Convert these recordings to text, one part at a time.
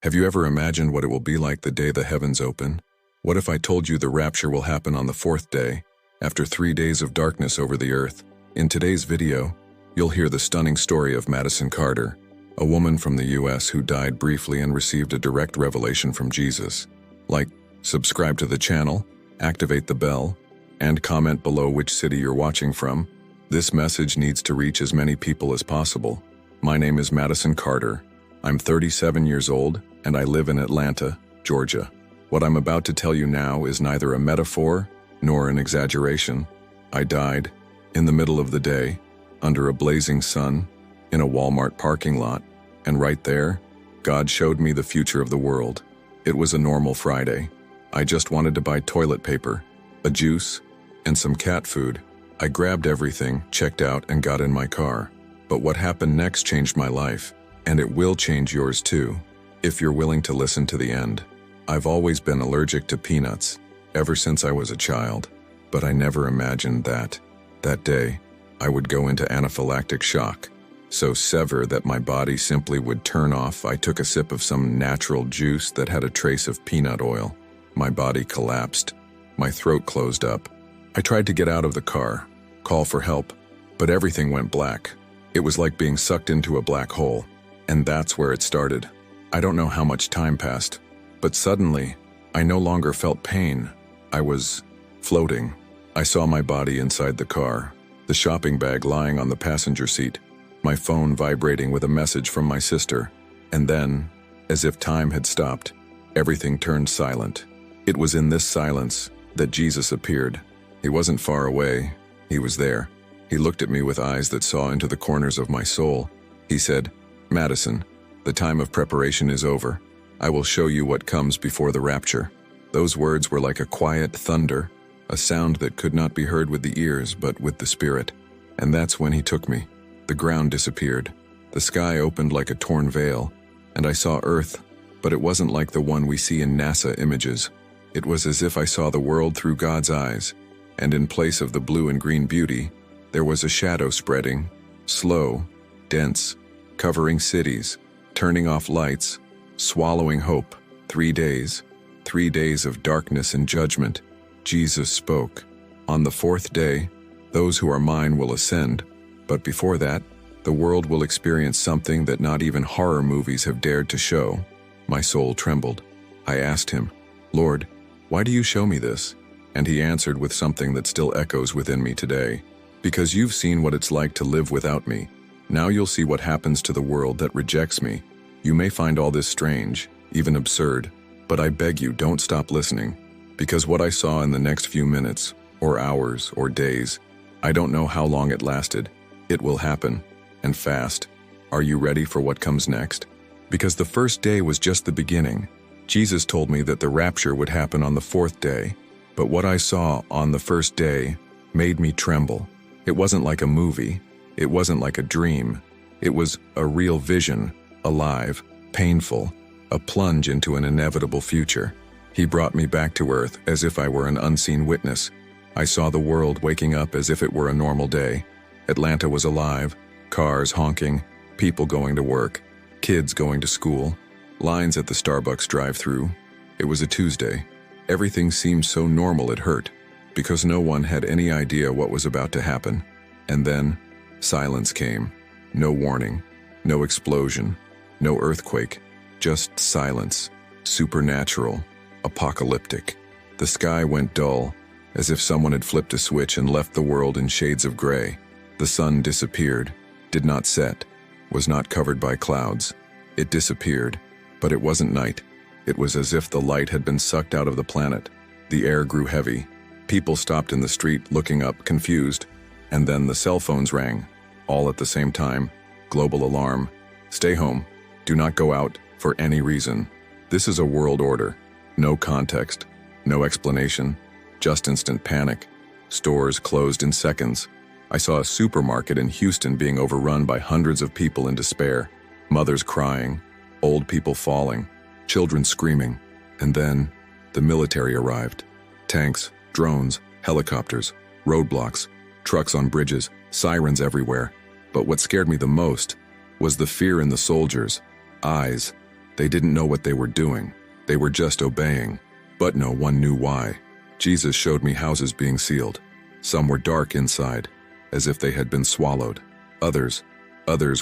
Have you ever imagined what it will be like the day the heavens open? What if I told you the rapture will happen on the fourth day, after 3 days of darkness over the earth? In today's video, you'll hear the stunning story of Madison Carter, a woman from the US who died briefly and received a direct revelation from Jesus. Like, subscribe to the channel, activate the bell, and comment below which city you're watching from. This message needs to reach as many people as possible. My name is Madison Carter. I'm 37 years old, and I live in Atlanta, Georgia. What I'm about to tell you now is neither a metaphor nor an exaggeration. I died, in the middle of the day, under a blazing sun, in a Walmart parking lot, and right there, God showed me the future of the world. It was a normal Friday. I just wanted to buy toilet paper, a juice, and some cat food. I grabbed everything, checked out, and got in my car. But what happened next changed my life, and it will change yours too, if you're willing to listen to the end. I've always been allergic to peanuts, ever since I was a child, but I never imagined that day, I would go into anaphylactic shock, so severe that my body simply would turn off. I took a sip of some natural juice that had a trace of peanut oil. My body collapsed. My throat closed up. I tried to get out of the car, call for help, but everything went black. It was like being sucked into a black hole, and that's where it started. I don't know how much time passed, but suddenly, I no longer felt pain. I was floating. I saw my body inside the car, the shopping bag lying on the passenger seat, my phone vibrating with a message from my sister, and then, as if time had stopped, everything turned silent. It was in this silence that Jesus appeared. He wasn't far away. He was there. He looked at me with eyes that saw into the corners of my soul. He said, "Madison, the time of preparation is over. I will show you what comes before the rapture." Those words were like a quiet thunder, a sound that could not be heard with the ears but with the spirit. And that's when he took me. The ground disappeared. The sky opened like a torn veil, and I saw Earth, but it wasn't like the one we see in NASA images. It was as if I saw the world through God's eyes, and in place of the blue and green beauty, there was a shadow spreading, slow, dense, covering cities, turning off lights, swallowing hope. 3 days, 3 days of darkness and judgment. Jesus spoke. On the fourth day, those who are mine will ascend, but before that, the world will experience something that not even horror movies have dared to show. My soul trembled. I asked him, "Lord, why do you show me this?" And he answered with something that still echoes within me today. "Because you've seen what it's like to live without me. Now you'll see what happens to the world that rejects me. You may find all this strange, even absurd, but I beg you, don't stop listening. Because what I saw in the next few minutes, or hours, or days, I don't know how long it lasted. It will happen, and fast. Are you ready for what comes next?" Because the first day was just the beginning. Jesus told me that the rapture would happen on the fourth day, but what I saw on the first day made me tremble. It wasn't like a movie. It wasn't like a dream. It was a real vision, alive, painful, a plunge into an inevitable future. He brought me back to earth as if I were an unseen witness. I saw the world waking up as if it were a normal day. Atlanta was alive, cars honking, people going to work, kids going to school, lines at the Starbucks drive-thru. It was a Tuesday. Everything seemed so normal it hurt, because no one had any idea what was about to happen. And then, silence came. No warning, no explosion, no earthquake, just silence, supernatural, apocalyptic. The sky went dull, as if someone had flipped a switch and left the world in shades of gray. The sun disappeared, did not set, was not covered by clouds. It disappeared, but it wasn't night. It was as if the light had been sucked out of the planet. The air grew heavy. People stopped in the street, looking up, confused. And then the cell phones rang, all at the same time. Global alarm. Stay home. Do not go out, for any reason. This is a world order. No context, no explanation, just instant panic. Stores closed in seconds. I saw a supermarket in Houston being overrun by hundreds of people in despair. Mothers crying, old people falling, children screaming. And then, the military arrived. Tanks, drones, helicopters, roadblocks, trucks on bridges, sirens everywhere. But what scared me the most was the fear in the soldiers' eyes. They didn't know what they were doing. They were just obeying. But no one knew why. Jesus showed me houses being sealed. Some were dark inside, as if they had been swallowed. Others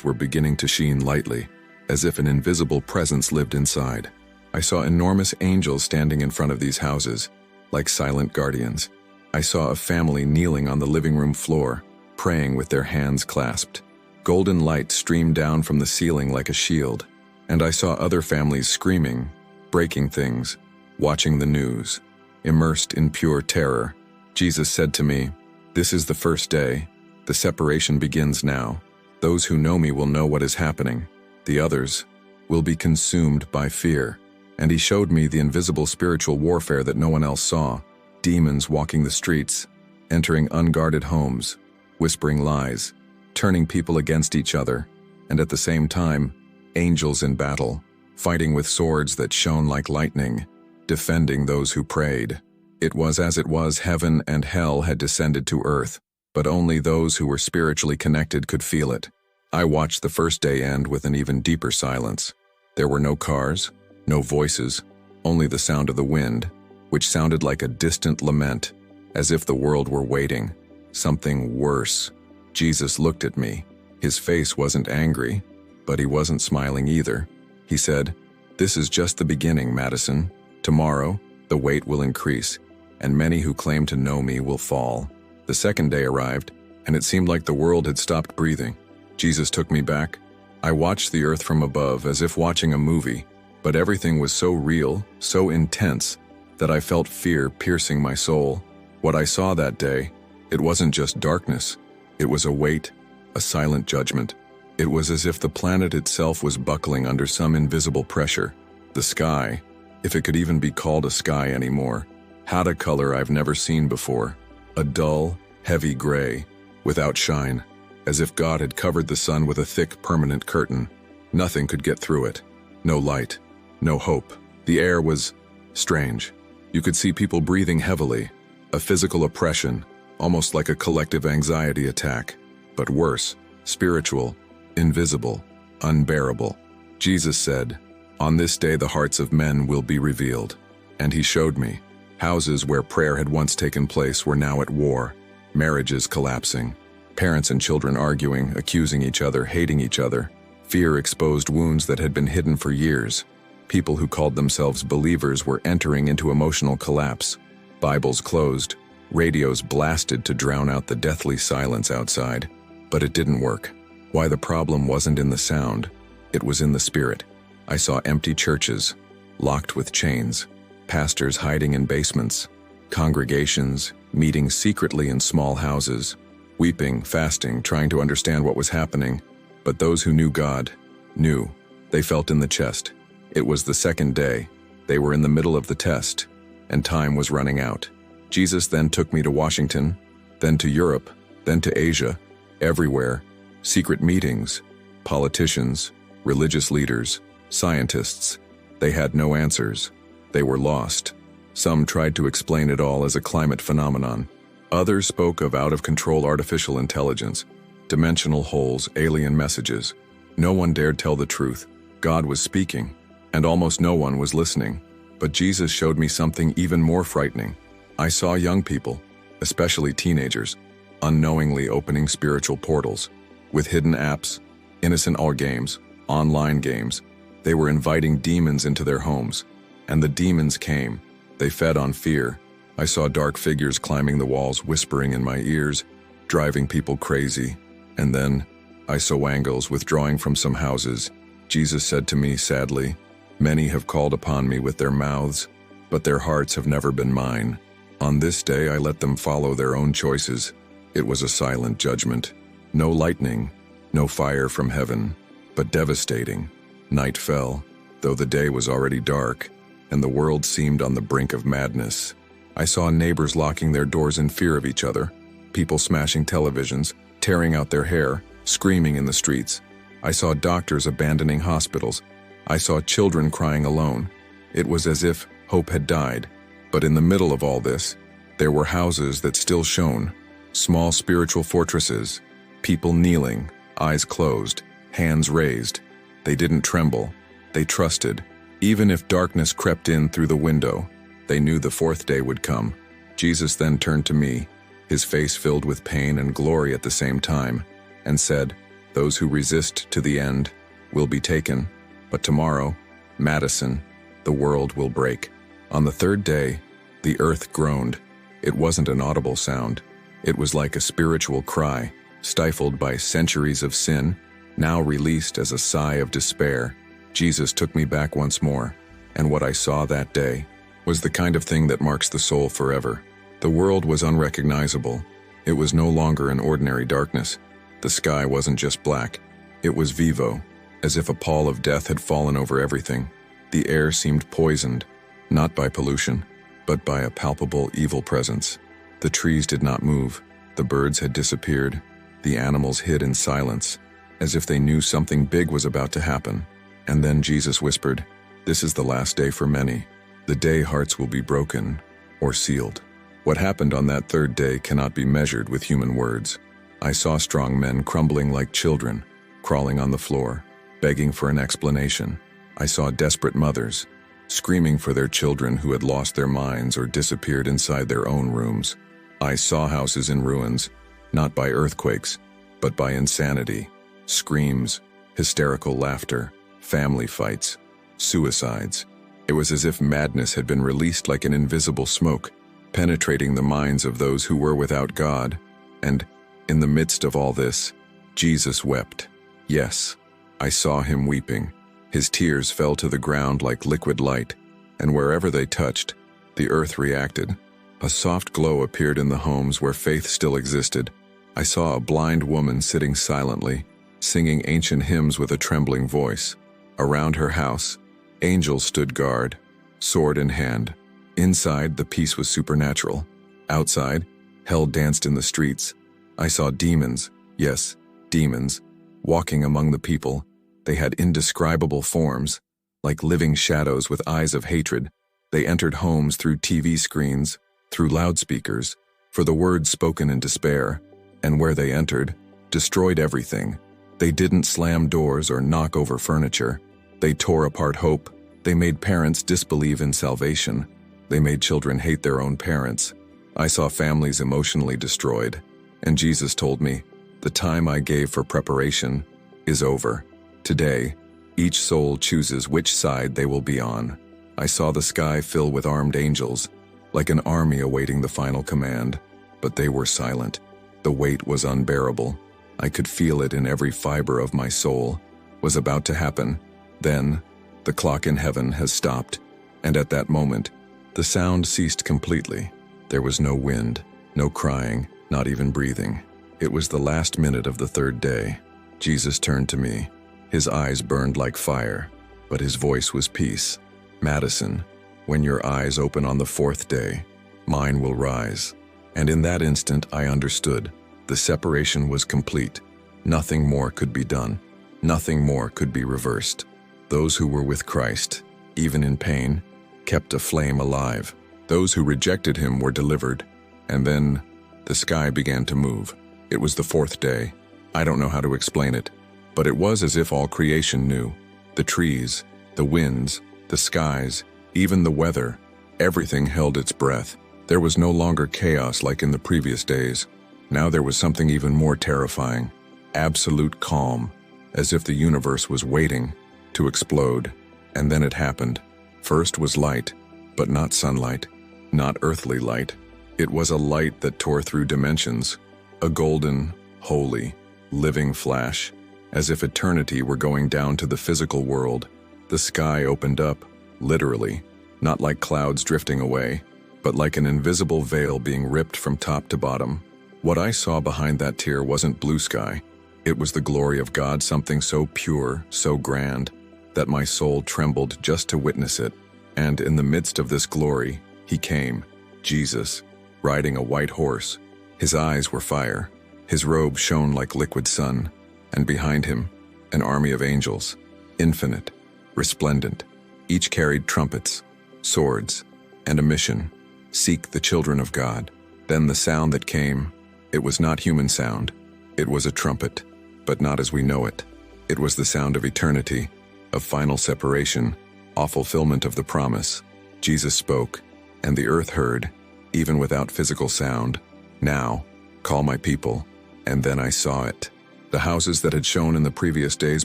were beginning to sheen lightly, as if an invisible presence lived inside. I saw enormous angels standing in front of these houses, like silent guardians. I saw a family kneeling on the living room floor, praying with their hands clasped. Golden light streamed down from the ceiling like a shield, and I saw other families screaming, breaking things, watching the news, immersed in pure terror. Jesus said to me, "This is the first day. The separation begins now. Those who know me will know what is happening. The others will be consumed by fear." And he showed me the invisible spiritual warfare that no one else saw. Demons walking the streets, entering unguarded homes, whispering lies, turning people against each other, and at the same time, angels in battle, fighting with swords that shone like lightning, defending those who prayed. It was as it was heaven and hell had descended to earth, but only those who were spiritually connected could feel it. I watched the first day end with an even deeper silence. There were no cars, no voices, only the sound of the wind, which sounded like a distant lament, as if the world were waiting. Something worse. Jesus looked at me. His face wasn't angry, but he wasn't smiling either. He said, "This is just the beginning, Madison. Tomorrow, the weight will increase, and many who claim to know me will fall." The second day arrived, and it seemed like the world had stopped breathing. Jesus took me back. I watched the earth from above as if watching a movie, but everything was so real, so intense, that I felt fear piercing my soul. What I saw that day, it wasn't just darkness. It was a weight, a silent judgment. It was as if the planet itself was buckling under some invisible pressure. The sky, if it could even be called a sky anymore, had a color I've never seen before. A dull, heavy gray, without shine, as if God had covered the sun with a thick, permanent curtain. Nothing could get through it. No light, no hope. The air was strange. You could see people breathing heavily, a physical oppression, almost like a collective anxiety attack. But worse, spiritual, invisible, unbearable. Jesus said, "On this day the hearts of men will be revealed." And he showed me. Houses where prayer had once taken place were now at war, marriages collapsing, parents and children arguing, accusing each other, hating each other. Fear exposed wounds that had been hidden for years. People who called themselves believers were entering into emotional collapse. Bibles closed, radios blasted to drown out the deathly silence outside. But it didn't work. Why the problem wasn't in the sound, it was in the spirit. I saw empty churches, locked with chains, pastors hiding in basements, congregations meeting secretly in small houses, weeping, fasting, trying to understand what was happening. But those who knew God knew. They felt in the chest. It was the second day. They were in the middle of the test, and time was running out. Jesus then took me to Washington, then to Europe, then to Asia. Everywhere, secret meetings, politicians, religious leaders, scientists. They had no answers. They were lost. Some tried to explain it all as a climate phenomenon. Others spoke of out-of-control artificial intelligence, dimensional holes, alien messages. No one dared tell the truth. God was speaking, and almost no one was listening. But Jesus showed me something even more frightening. I saw young people, especially teenagers, unknowingly opening spiritual portals. With hidden apps, innocent all games, online games, they were inviting demons into their homes. And the demons came. They fed on fear. I saw dark figures climbing the walls, whispering in my ears, driving people crazy. And then, I saw angels withdrawing from some houses. Jesus said to me sadly, "Many have called upon me with their mouths, but their hearts have never been mine. On this day I let them follow their own choices." It was a silent judgment. No lightning, no fire from heaven, but devastating. Night fell, though the day was already dark, and the world seemed on the brink of madness. I saw neighbors locking their doors in fear of each other, people smashing televisions, tearing out their hair, screaming in the streets. I saw doctors abandoning hospitals. I saw children crying alone. It was as if hope had died. But in the middle of all this, there were houses that still shone, small spiritual fortresses, people kneeling, eyes closed, hands raised. They didn't tremble. They trusted. Even if darkness crept in through the window, they knew the fourth day would come. Jesus then turned to me, his face filled with pain and glory at the same time, and said, "Those who resist to the end will be taken, but tomorrow, Madison, the world will break." On the third day, the earth groaned. It wasn't an audible sound. It was like a spiritual cry, stifled by centuries of sin, now released as a sigh of despair. Jesus took me back once more, and what I saw that day was the kind of thing that marks the soul forever. The world was unrecognizable. It was no longer an ordinary darkness. The sky wasn't just black. It was vivo, as if a pall of death had fallen over everything. The air seemed poisoned, not by pollution, but by a palpable evil presence. The trees did not move. The birds had disappeared. The animals hid in silence, as if they knew something big was about to happen. And then Jesus whispered, "This is the last day for many, the day hearts will be broken or sealed." What happened on that third day cannot be measured with human words. I saw strong men crumbling like children, crawling on the floor, begging for an explanation. I saw desperate mothers, screaming for their children who had lost their minds or disappeared inside their own rooms. I saw houses in ruins, not by earthquakes, but by insanity, screams, hysterical laughter, family fights, suicides. It was as if madness had been released like an invisible smoke, penetrating the minds of those who were without God. And, in the midst of all this, Jesus wept. Yes, I saw him weeping. His tears fell to the ground like liquid light, and wherever they touched, the earth reacted. A soft glow appeared in the homes where faith still existed. I saw a blind woman sitting silently, singing ancient hymns with a trembling voice. Around her house, angels stood guard, sword in hand. Inside, the peace was supernatural. Outside, hell danced in the streets. I saw demons, yes, demons, walking among the people. They had indescribable forms, like living shadows with eyes of hatred. They entered homes through TV screens, through loudspeakers, for the words spoken in despair, and where they entered, destroyed everything. They didn't slam doors or knock over furniture. They tore apart hope. They made parents disbelieve in salvation. They made children hate their own parents. I saw families emotionally destroyed, and Jesus told me, "The time I gave for preparation is over." Today, each soul chooses which side they will be on. I saw the sky fill with armed angels, like an army awaiting the final command, but they were silent. The weight was unbearable. I could feel it in every fiber of my soul. Was about to happen. Then, the clock in heaven has stopped, and at that moment, the sound ceased completely. There was no wind, no crying, not even breathing. It was the last minute of the third day. Jesus turned to me. His eyes burned like fire, but his voice was peace. "Madison, when your eyes open on the fourth day, mine will rise." And in that instant I understood. The separation was complete. Nothing more could be done. Nothing more could be reversed. Those who were with Christ, even in pain, kept a flame alive. Those who rejected him were delivered. And then, the sky began to move. It was the fourth day. I don't know how to explain it, but it was as if all creation knew. The trees, the winds, the skies, even the weather, everything held its breath. There was no longer chaos like in the previous days. Now there was something even more terrifying. Absolute calm, as if the universe was waiting to explode. And then it happened. First was light, but not sunlight, not earthly light. It was a light that tore through dimensions, a golden, holy, living flash, as if eternity were going down to the physical world. The sky opened up, literally, not like clouds drifting away, but like an invisible veil being ripped from top to bottom. What I saw behind that tear wasn't blue sky. It was the glory of God, something so pure, so grand, that my soul trembled just to witness it. And in the midst of this glory, he came, Jesus, riding a white horse. His eyes were fire. His robe shone like liquid sun, and behind him, an army of angels, infinite, resplendent. Each carried trumpets, swords, and a mission: seek the children of God. Then the sound that came, it was not human sound. It was a trumpet, but not as we know it. It was the sound of eternity, of final separation, a fulfillment of the promise. Jesus spoke, and the earth heard, even without physical sound. Now, call my people. And then I saw it. The houses that had shone in the previous days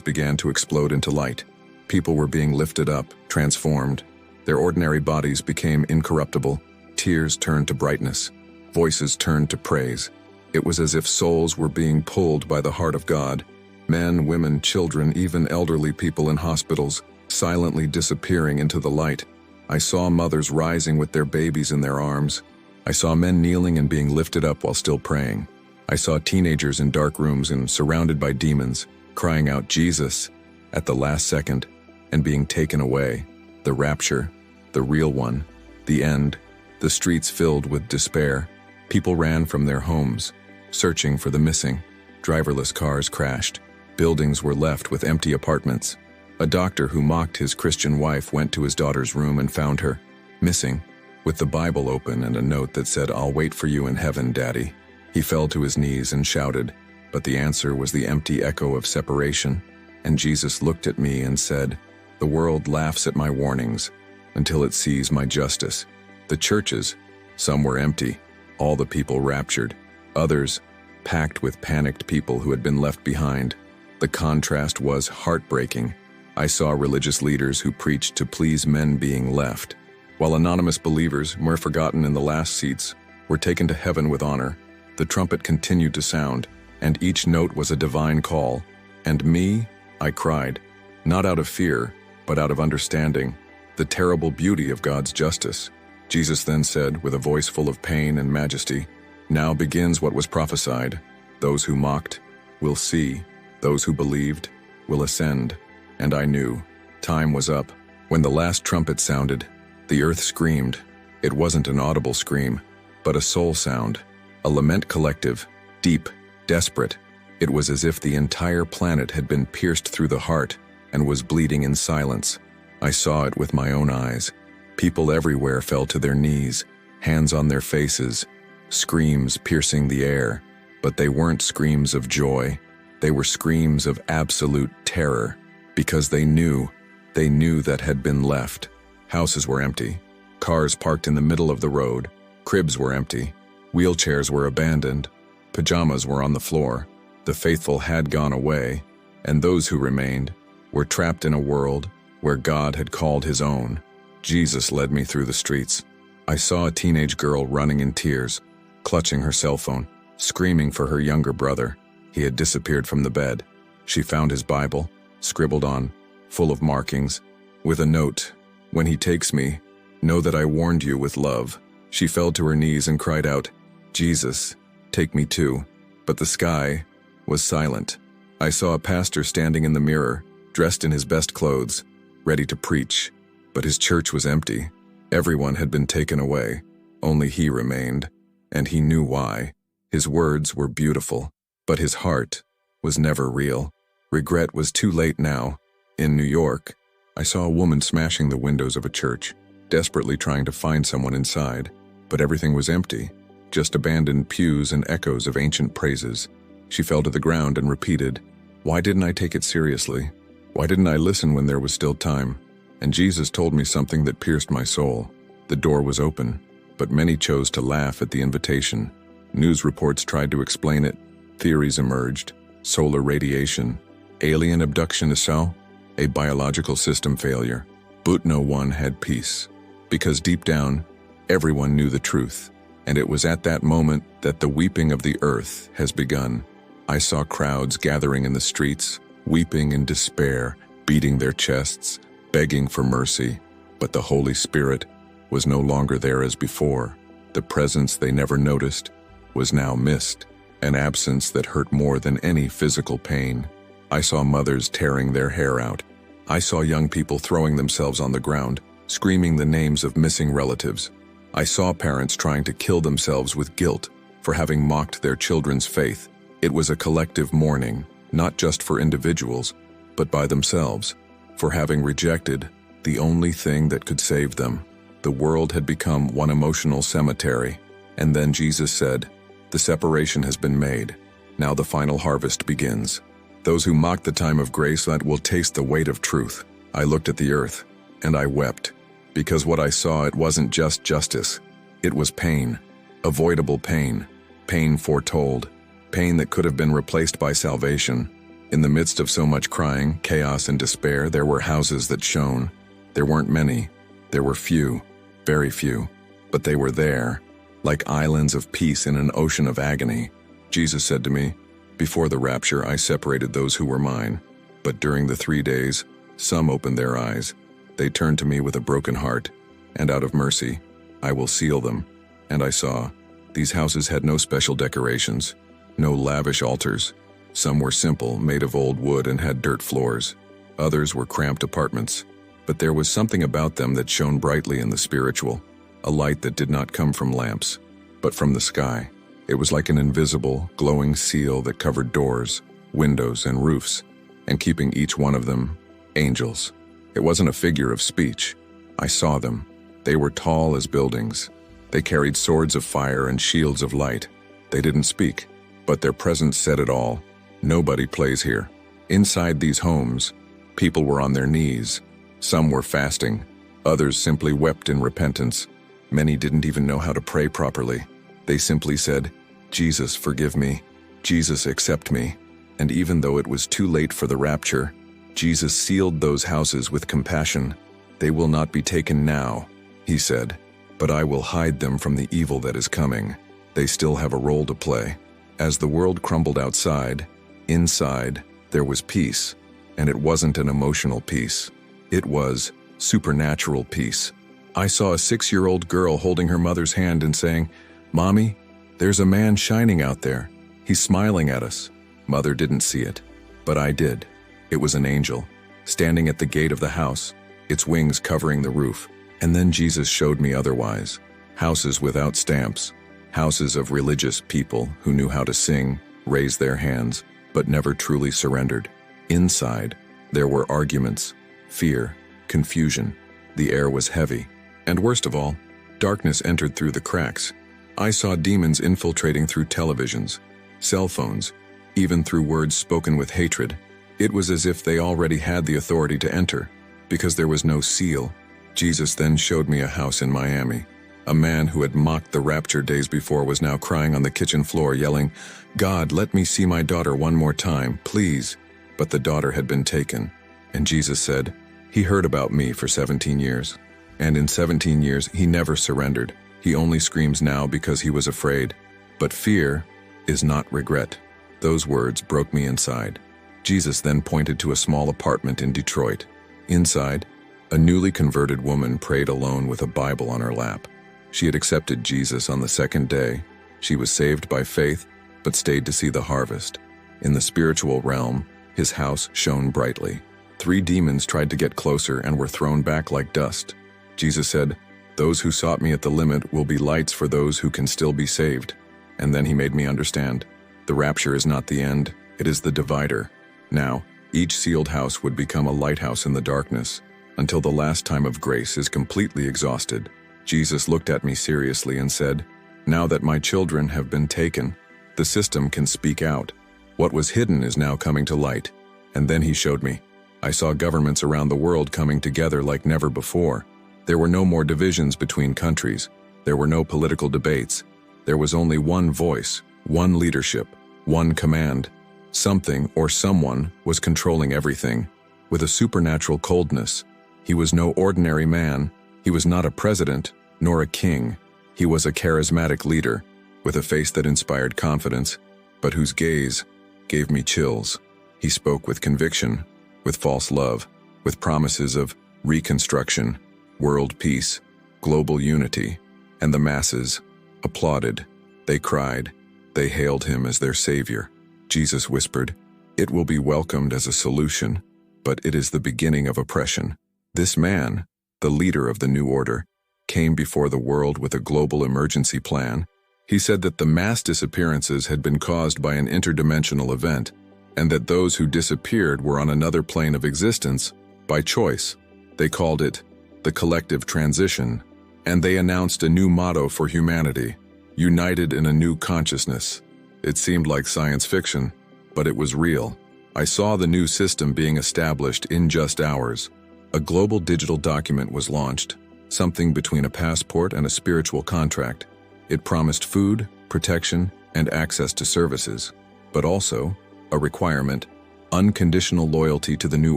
began to explode into light. People were being lifted up, transformed. Their ordinary bodies became incorruptible. Tears turned to brightness. Voices turned to praise. It was as if souls were being pulled by the heart of God. Men, women, children, even elderly people in hospitals, silently disappearing into the light. I saw mothers rising with their babies in their arms. I saw men kneeling and being lifted up while still praying. I saw teenagers in dark rooms and surrounded by demons, crying out Jesus at the last second and being taken away. The rapture, the real one, the end. The streets filled with despair. People ran from their homes, searching for the missing. Driverless cars crashed. Buildings were left with empty apartments. A doctor who mocked his Christian wife went to his daughter's room and found her, missing, with the Bible open and a note that said, "I'll wait for you in heaven, Daddy." He fell to his knees and shouted, but the answer was the empty echo of separation. And Jesus looked at me and said, "The world laughs at my warnings until it sees my justice." The churches, some were empty, all the people raptured. Others, packed with panicked people who had been left behind. The contrast was heartbreaking. I saw religious leaders who preached to please men being left, while anonymous believers, more forgotten in the last seats, were taken to heaven with honor. The trumpet continued to sound, and each note was a divine call. And me, I cried, not out of fear, but out of understanding, the terrible beauty of God's justice. Jesus then said, with a voice full of pain and majesty, "Now begins what was prophesied. Those who mocked will see. Those who believed will ascend." And I knew time was up. When the last trumpet sounded, the earth screamed. It wasn't an audible scream, but a soul sound, a lament collective, deep, desperate. It was as if the entire planet had been pierced through the heart and was bleeding in silence. I saw it with my own eyes. People everywhere fell to their knees, hands on their faces, screams piercing the air. But they weren't screams of joy. They were screams of absolute terror, because they knew that had been left. Houses were empty, cars parked in the middle of the road, cribs were empty, wheelchairs were abandoned, pajamas were on the floor. The faithful had gone away, and those who remained were trapped in a world where God had called his own. Jesus led me through the streets. I saw a teenage girl running in tears, clutching her cell phone, screaming for her younger brother. He had disappeared from the bed. She found his Bible, scribbled on, full of markings, with a note, "When he takes me, know that I warned you with love." She fell to her knees and cried out, "Jesus, take me too." But the sky was silent. I saw a pastor standing in the mirror, dressed in his best clothes, ready to preach. But his church was empty. Everyone had been taken away. Only he remained, and he knew why. His words were beautiful, but his heart was never real. Regret was too late now. In New York, I saw a woman smashing the windows of a church, desperately trying to find someone inside. But everything was empty, just abandoned pews and echoes of ancient praises. She fell to the ground and repeated, "Why didn't I take it seriously? Why didn't I listen when there was still time?" And Jesus told me something that pierced my soul. The door was open, but many chose to laugh at the invitation. News reports tried to explain it. Theories emerged: solar radiation, alien abduction assault, a biological system failure. But no one had peace, because deep down, everyone knew the truth. And it was at that moment that the weeping of the earth has begun. I saw crowds gathering in the streets, weeping in despair, beating their chests, begging for mercy. But the Holy Spirit was no longer there as before. The presence they never noticed was now missed, an absence that hurt more than any physical pain. I saw mothers tearing their hair out. I saw young people throwing themselves on the ground, screaming the names of missing relatives. I saw parents trying to kill themselves with guilt for having mocked their children's faith. It was a collective mourning, not just for individuals, but by themselves, for having rejected the only thing that could save them. The world had become one emotional cemetery. And then Jesus said, "The separation has been made. Now the final harvest begins. Those who mock the time of grace that will taste the weight of truth." I looked at the earth. And I wept, because what I saw, it wasn't just justice. It was pain, avoidable pain, pain foretold, pain that could have been replaced by salvation. In the midst of so much crying, chaos, and despair, there were houses that shone. There weren't many. There were few, very few, but they were there, like islands of peace in an ocean of agony. Jesus said to me, "Before the rapture, I separated those who were mine. But during the 3 days, some opened their eyes. They turned to me with a broken heart, and out of mercy, I will seal them." And I saw, these houses had no special decorations, no lavish altars. Some were simple, made of old wood and had dirt floors. Others were cramped apartments. But there was something about them that shone brightly in the spiritual, a light that did not come from lamps, but from the sky. It was like an invisible, glowing seal that covered doors, windows, and roofs, and keeping each one of them, angels. It wasn't a figure of speech. I saw them. They were tall as buildings. They carried swords of fire and shields of light. They didn't speak, but their presence said it all. Nobody plays here. Inside these homes, people were on their knees. Some were fasting. Others simply wept in repentance. Many didn't even know how to pray properly. They simply said, "Jesus, forgive me. Jesus, accept me." And even though it was too late for the rapture, Jesus sealed those houses with compassion. "They will not be taken now," he said, "but I will hide them from the evil that is coming." They still have a role to play. As the world crumbled outside, inside, there was peace. And it wasn't an emotional peace. It was supernatural peace. I saw a 6-year-old girl holding her mother's hand and saying, "Mommy, there's a man shining out there. He's smiling at us." Mother didn't see it, but I did. It was an angel, standing at the gate of the house, its wings covering the roof. And then Jesus showed me otherwise. Houses without stamps, houses of religious people who knew how to sing, raise their hands, but never truly surrendered. Inside, there were arguments, fear, confusion. The air was heavy. And worst of all, darkness entered through the cracks. I saw demons infiltrating through televisions, cell phones, even through words spoken with hatred. It was as if they already had the authority to enter, because there was no seal. Jesus then showed me a house in Miami. A man who had mocked the rapture days before was now crying on the kitchen floor, yelling, "God, let me see my daughter one more time, please." But the daughter had been taken. And Jesus said, he heard about me for 17 years. And in 17 years, he never surrendered. He only screams now because he was afraid. But fear is not regret. Those words broke me inside. Jesus then pointed to a small apartment in Detroit. Inside, a newly converted woman prayed alone with a Bible on her lap. She had accepted Jesus on the 2nd day. She was saved by faith, but stayed to see the harvest. In the spiritual realm, his house shone brightly. 3 demons tried to get closer and were thrown back like dust. Jesus said, "Those who sought me at the limit will be lights for those who can still be saved." And then he made me understand. The rapture is not the end, it is the divider. Now, each sealed house would become a lighthouse in the darkness, until the last time of grace is completely exhausted. Jesus looked at me seriously and said, "Now that my children have been taken, the system can speak out. What was hidden is now coming to light." And then he showed me. I saw governments around the world coming together like never before. There were no more divisions between countries. There were no political debates. There was only one voice, one leadership, one command. Something or someone was controlling everything, with a supernatural coldness. He was no ordinary man. He was not a president, nor a king. He was a charismatic leader, with a face that inspired confidence, but whose gaze gave me chills. He spoke with conviction, with false love, with promises of reconstruction, world peace, global unity, and the masses applauded. They cried. They hailed him as their savior. Jesus whispered, "It will be welcomed as a solution, but it is the beginning of oppression." This man, the leader of the new order, came before the world with a global emergency plan. He said that the mass disappearances had been caused by an interdimensional event, and that those who disappeared were on another plane of existence by choice. They called it the collective transition, and they announced a new motto for humanity, united in a new consciousness. It seemed like science fiction, but it was real. I saw the new system being established in just hours. A global digital document was launched, something between a passport and a spiritual contract. It promised food, protection, and access to services, but also a requirement: unconditional loyalty to the new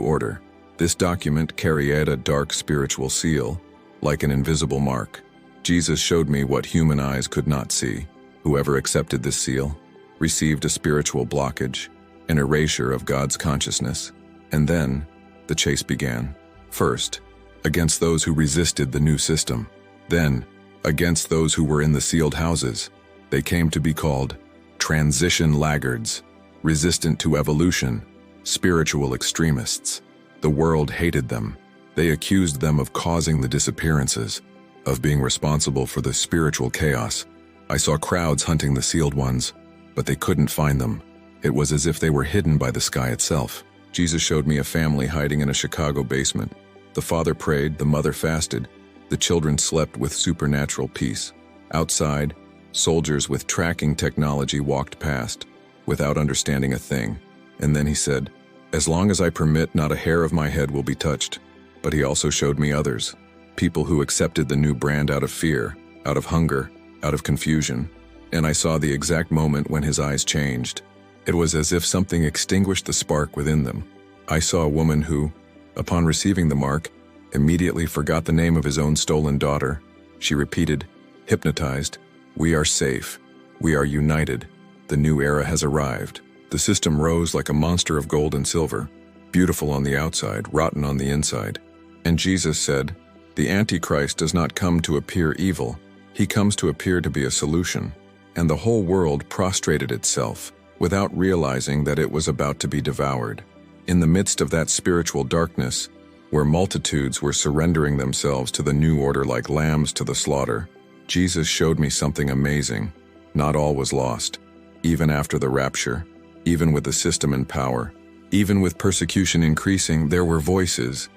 order. This document carried a dark spiritual seal, like an invisible mark. Jesus showed me what human eyes could not see. Whoever accepted this seal received a spiritual blockage, an erasure of God's consciousness. And then, the chase began. First, against those who resisted the new system. Then, against those who were in the sealed houses. They came to be called transition laggards, resistant to evolution, spiritual extremists. The world hated them. They accused them of causing the disappearances, of being responsible for the spiritual chaos. I saw crowds hunting the sealed ones, but they couldn't find them. It was as if they were hidden by the sky itself. Jesus showed me a family hiding in a Chicago basement. The father prayed, the mother fasted, the children slept with supernatural peace. Outside, soldiers with tracking technology walked past, without understanding a thing. And then he said, "As long as I permit, not a hair of my head will be touched." But he also showed me others, people who accepted the new brand out of fear, out of hunger, out of confusion. And I saw the exact moment when his eyes changed. It was as if something extinguished the spark within them. I saw a woman who, upon receiving the mark, immediately forgot the name of his own stolen daughter. She repeated, hypnotized, "We are safe. We are united. The new era has arrived." The system rose like a monster of gold and silver, beautiful on the outside, rotten on the inside. And Jesus said, "The Antichrist does not come to appear evil. He comes to appear to be a solution." And the whole world prostrated itself, without realizing that it was about to be devoured. In the midst of that spiritual darkness, where multitudes were surrendering themselves to the new order like lambs to the slaughter, Jesus showed me something amazing. Not all was lost. Even after the rapture, even with the system in power, even with persecution increasing, there were voices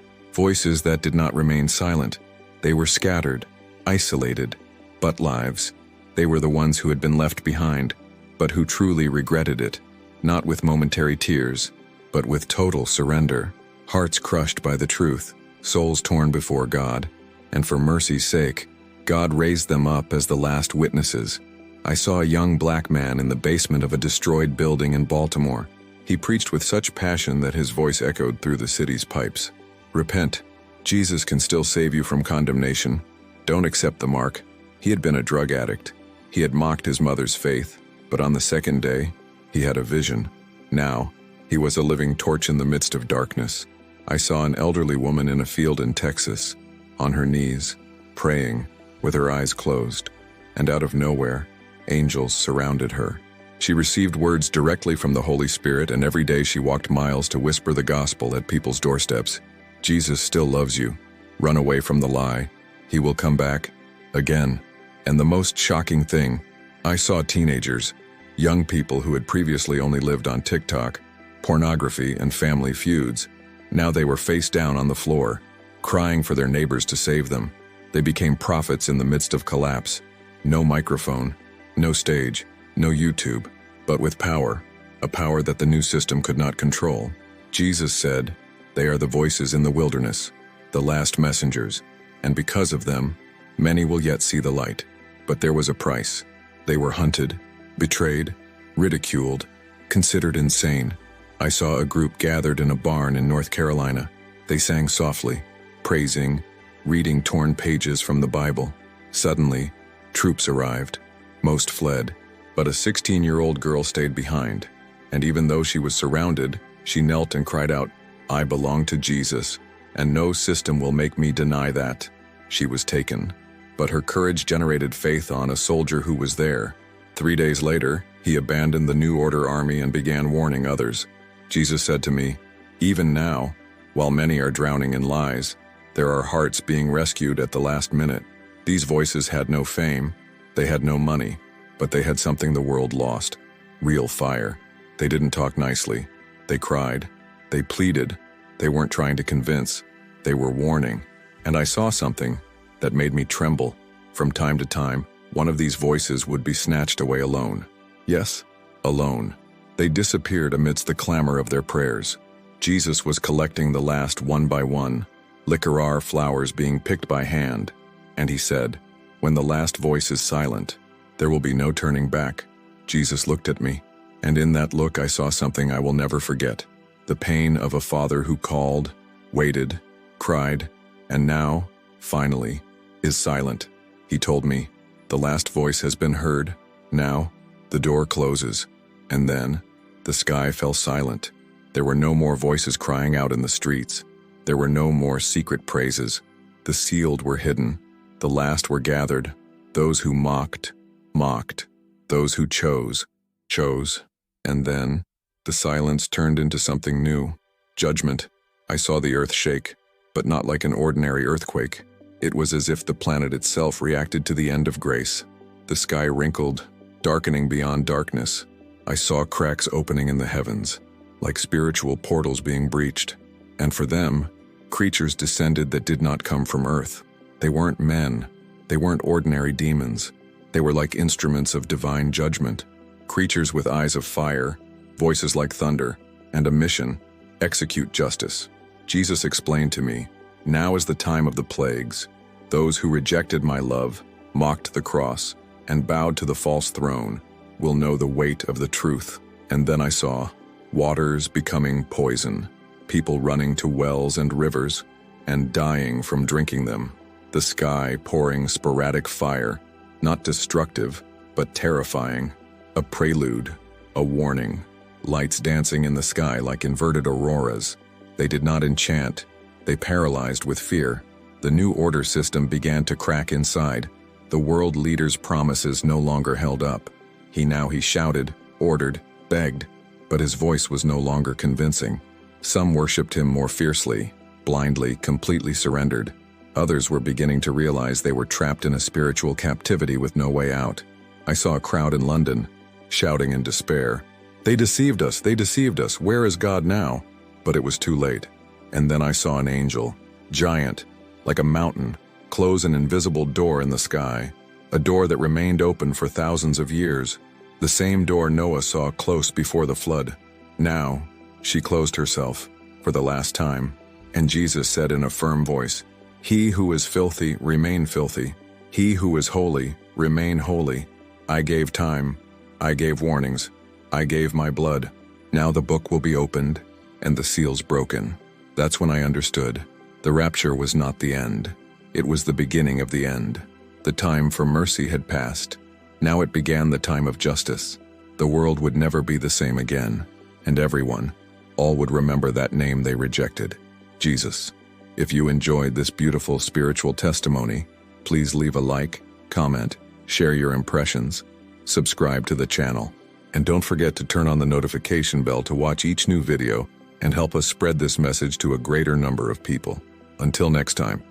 that did not remain silent. They were scattered, isolated, but lives. They were the ones who had been left behind, but who truly regretted it, not with momentary tears, but with total surrender. Hearts crushed by the truth, souls torn before God, and for mercy's sake, God raised them up as the last witnesses. I saw a young black man in the basement of a destroyed building in Baltimore. He preached with such passion that his voice echoed through the city's pipes. Repent. Jesus can still save you from condemnation. Don't accept the mark. He had been a drug addict. He had mocked his mother's faith, but on the second day, he had a vision. Now, he was a living torch in the midst of darkness. I saw an elderly woman in a field in Texas, on her knees, praying, with her eyes closed, and out of nowhere, angels surrounded her. She received words directly from the Holy Spirit, and every day she walked miles to whisper the gospel at people's doorsteps. Jesus still loves you. Run away from the lie. He will come back, again. And the most shocking thing, I saw teenagers, young people who had previously only lived on TikTok, pornography, and family feuds. Now they were face down on the floor, crying for their neighbors to save them. They became prophets in the midst of collapse. No microphone, no stage, no YouTube, but with power, a power that the new system could not control. Jesus said, "They are the voices in the wilderness, the last messengers, and because of them, many will yet see the light." But there was a price. They were hunted, betrayed, ridiculed, considered insane. I saw a group gathered in a barn in North Carolina. They sang softly, praising, reading torn pages from the Bible. Suddenly, troops arrived. Most fled, but a 16-year-old girl stayed behind. And even though she was surrounded, she knelt and cried out, "I belong to Jesus, and no system will make me deny that." She was taken, but her courage generated faith on a soldier who was there. 3 days later, he abandoned the New Order army and began warning others. Jesus said to me, "Even now, while many are drowning in lies, there are hearts being rescued at the last minute." These voices had no fame, they had no money, but they had something the world lost: real fire. They didn't talk nicely. They cried. They pleaded. They weren't trying to convince. They were warning. And I saw something that made me tremble. From time to time, one of these voices would be snatched away alone. Yes, alone. They disappeared amidst the clamor of their prayers. Jesus was collecting the last one by one, liqueur flowers being picked by hand, and he said, "When the last voice is silent, there will be no turning back." Jesus looked at me, and in that look I saw something I will never forget. The pain of a father who called, waited, cried, and now, finally, is silent. He told me, "The last voice has been heard. Now, the door closes." And then, the sky fell silent. There were no more voices crying out in the streets. There were no more secret praises. The sealed were hidden. The last were gathered. Those who mocked, mocked. Those who chose, chose. And then, the silence turned into something new. Judgment. I saw the earth shake, but not like an ordinary earthquake. It was as if the planet itself reacted to the end of grace. The sky wrinkled, darkening beyond darkness. I saw cracks opening in the heavens, like spiritual portals being breached. And for them, creatures descended that did not come from earth. They weren't men. They weren't ordinary demons. They were like instruments of divine judgment. Creatures with eyes of fire, voices like thunder, and a mission: execute justice. Jesus explained to me, "Now is the time of the plagues. Those who rejected my love, mocked the cross, and bowed to the false throne will know the weight of the truth." And then I saw waters becoming poison, people running to wells and rivers and dying from drinking them, the sky pouring sporadic fire, not destructive, but terrifying, a prelude, a warning, lights dancing in the sky like inverted auroras. They did not enchant, they paralyzed with fear. The new order system began to crack inside. The world leader's promises no longer held up. He shouted, ordered, begged, but his voice was no longer convincing. Some worshipped him more fiercely, blindly, completely surrendered. Others were beginning to realize they were trapped in a spiritual captivity with no way out. I saw a crowd in London, shouting in despair, they deceived us, where is God now?" But it was too late. And then I saw an angel, giant, like a mountain, close an invisible door in the sky, a door that remained open for thousands of years, the same door Noah saw close before the flood. Now, she closed herself, for the last time, and Jesus said in a firm voice, "He who is filthy, remain filthy. He who is holy, remain holy. I gave time, I gave warnings, I gave my blood. Now the book will be opened, and the seals broken." That's when I understood. The rapture was not the end. It was the beginning of the end. The time for mercy had passed. Now it began the time of justice. The world would never be the same again, and everyone, all would remember that name they rejected, Jesus. If you enjoyed this beautiful spiritual testimony, please leave a like, comment, share your impressions, subscribe to the channel, and don't forget to turn on the notification bell to watch each new video and help us spread this message to a greater number of people. Until next time.